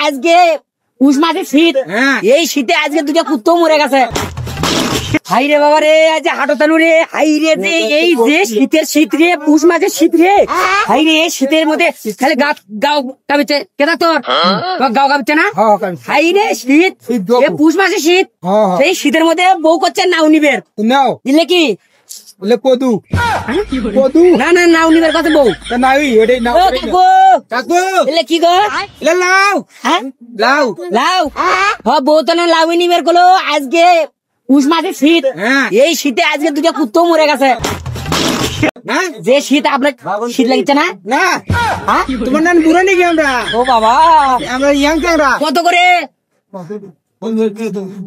আজকে পুষ মাসে শীত, এই শীতে আজকে দুটা কুত্তো মরে গেছে। হাই রে বাবা রে, আজ হাঁটো তালু রে, হাই রে এই যে শীতের শীত রে, পুষ মাসের শীত রে, হাই রে শীতের মধ্যে খালি গাও কাঁপিছে কেনা তোর গাও কাঁপিছে না? হাই রে শীত, পুষ মাসে শীত, সেই শীতের মধ্যে বউ করছে নাও নিবের নাও দিলে কি কদু কদু না না নাও নিবের কথা বউ কি গো লাউ লাউ লাউ বউ তো না লাউ নিবের গুলো আজকে পুষ মাসে শীত, এই শীতে আজকে দুটা কুত্তো মরে গেছে। যে শীত আপনার শীত লাগছে না? না তোমার নাম বুড়ো নাকি আমরা? ও বাবা আমরা ইয়াং ক্যাংরা। কত করে?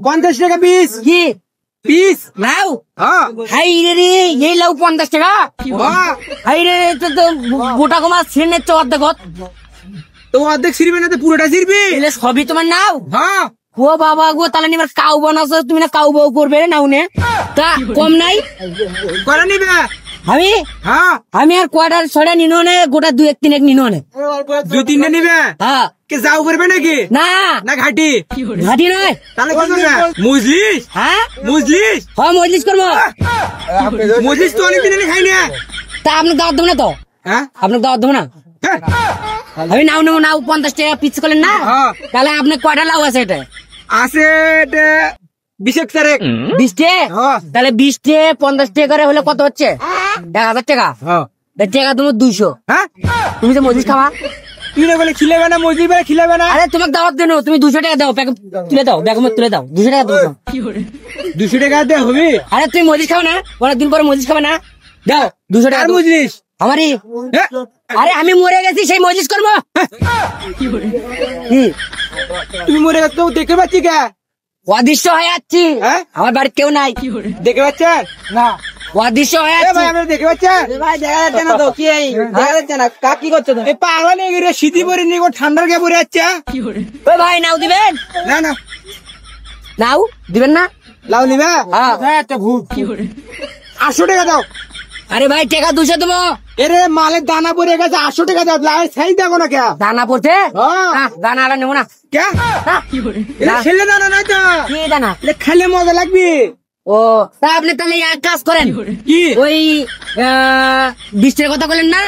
50 টাকা পিস। কি পিস লাউ? হাই রে এই লাউ 50 টাকা? হাই রে তো গোটা কমা ছিঁড়ে নিচ্ছে অর্ধেক। তো অর্ধেক ছিঁড়বে না তো পুরোটা ছিঁড়বি? সবই তোমার নাও? হ্যাঁ। ও বাবা গো, তাহলে নিবার কাউ বানাছো তুমি, না কাউ বউ করবে নাও নে তা কম নাই করা নিবে? আমি আমি আর কয়টার ছড়া নিনো নে, গোটা 2-1-3 নিনো নে। 2-3 নিবে? হ্যাঁ। কে যাও করবে নাকি? না না ঘাটি ঘাটি নয়। তাহলে কি করবে? মজলিস? হ্যাঁ মজলিস। হ্যাঁ মজলিস করবো। মজলিস তো অনেকদিন খাই না। তা আপনি দাওয়াত দেবো না তো? হ্যাঁ আপনাকে দাওয়াত দেবো না। আমি নাও নেবো, নাও 50 টাকা পিস করলেন না? তাহলে আপনার কয়টা লাউ আছে? এটা আছে 20 টাকা। 20 টাকা? তাহলে 20 টাকা 50 টাকা করে হলে কত হচ্ছে? 1000 টাকা। টাকা তোমার 200। হ্যাঁ তুমি যে মজলিস খাওয়া বলে খিলাবে না, মজলিস বলে খিলাবে না। আরে তোমাকে দাওয়াত দেন, তুমি 200 টাকা দাও, তুলে দাও বেগমত তুলে দাও। 200 টাকা দাও। 200 টাকা দে হবে? আরে তুমি মজলিস খাও না, অনেকদিন পরে মজলিস খাবে না, দাও 200 টাকা। মজলিস আমারই। আরে আমি মরে গেছি, সেই মজলিস করবো? তুমি মরে গেছো দেখতে পাচ্ছি কে? অদৃশ্য হয়ে যাচ্ছি, আমার বাড়ির কেউ নাই। দেখতে পাচ্ছেন না? অদৃশ্য হয়ে যাচ্ছি। দেখতে পাচ্ছেন? ভাই দেখা যাচ্ছে না তো। কি দেখা যাচ্ছে না? কি করছো তুমি? পাগলা নেই রে, শীতি পরে নি, ঠান্ডার কে পরে যাচ্ছে। ওই ভাই নাও দিবেন? না না নাও দিবেন না। লাউ নিবে? হ্যাঁ। 800 টাকা দাও। আরে ভাই টাকা 200 দেবো। এরে মালের দানা পড়ে গেছে, 800 টাকা দাও। সেই দেখো না কে দানা পড়ছে? দানা আলা নেবো না। কে খেলে দানা নাই তো? কি দানা খেলে মজা লাগবে? ও তা আপনি তাহলে এক কাজ করেন, কি ওই 20 টাকা কথা বলেন না?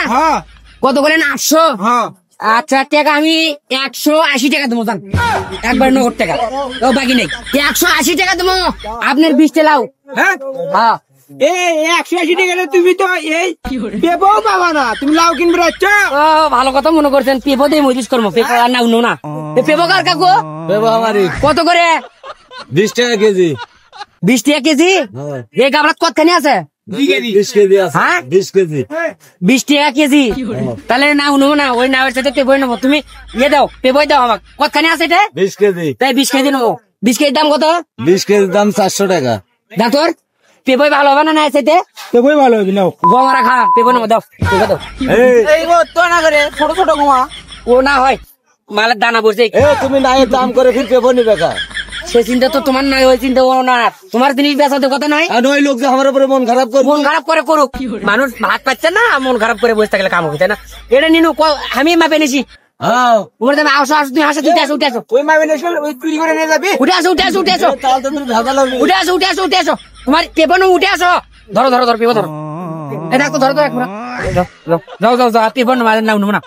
কত বলেন? 800। আচ্ছা টাকা আমি 180 টাকা দেবো, জান একবার নগদ টাকা। ও বাকি নেই, 180 টাকা দেবো আপনার 20 টাকা লাউ। হ্যাঁ হ্যাঁ 180 টাকা তুমি তো এই পেঁপো পাবা না, তুমি লাউ কিনবে। ভালো কথা মনে করছেন, পেঁপো দিয়ে মজলিস করবো। পেঁপো আর নাও না। পেঁপো কার কাকু? পেঁপো আমারই। কত করে? 20 টাকা কেজি। 20 টাকা কেজি? এই গাবলাত কতখানি আছে? 20 কেজি আছে। হ্যাঁ 20 কেজি। 20 টাকা কেজি? তাহলে নাও নেবো না, ওই নাওয়ের সাথে পেঁপো নেবো। তুমি ইয়ে দাও, পেঁপো দাও আমাকে। কতখানি আছে এটা? 20 কেজি। তাই 20 কেজি নেবো। 20 কেজির দাম কত? 20 কেজির দাম 400 টাকা। না তোর পেঁপো ভালো হবে না? এসেতে পেঁপোই ভালো হবে। নাও গমারা খা, পেঁপো নেবো, দাও পেঁপো দাও। তো না করে ছোট ছোট গমা ও না হয়, মালের দানা পড়ছে। তুমি নাই দাম করে ফির পেঁপো নিবে কা? সে চিন্তা তো তোমার নাই, ওই চিন্তা ও না। তোমার জিনিস বেচাতে কথা নয়। আর ওই লোক যে আমার উপরে মন খারাপ করে, মন খারাপ করে করুক। মানুষ ভাত পাচ্ছে না, মন খারাপ করে বসে থাকলে কাম হচ্ছে না। এটা নিনু আমি মাপে নিছি। তোমার পেপো নো উঠে আসো। ধরো ধরো ধরো পেপো ধরো। ধরো ধরো ধরো পেপো নাও না।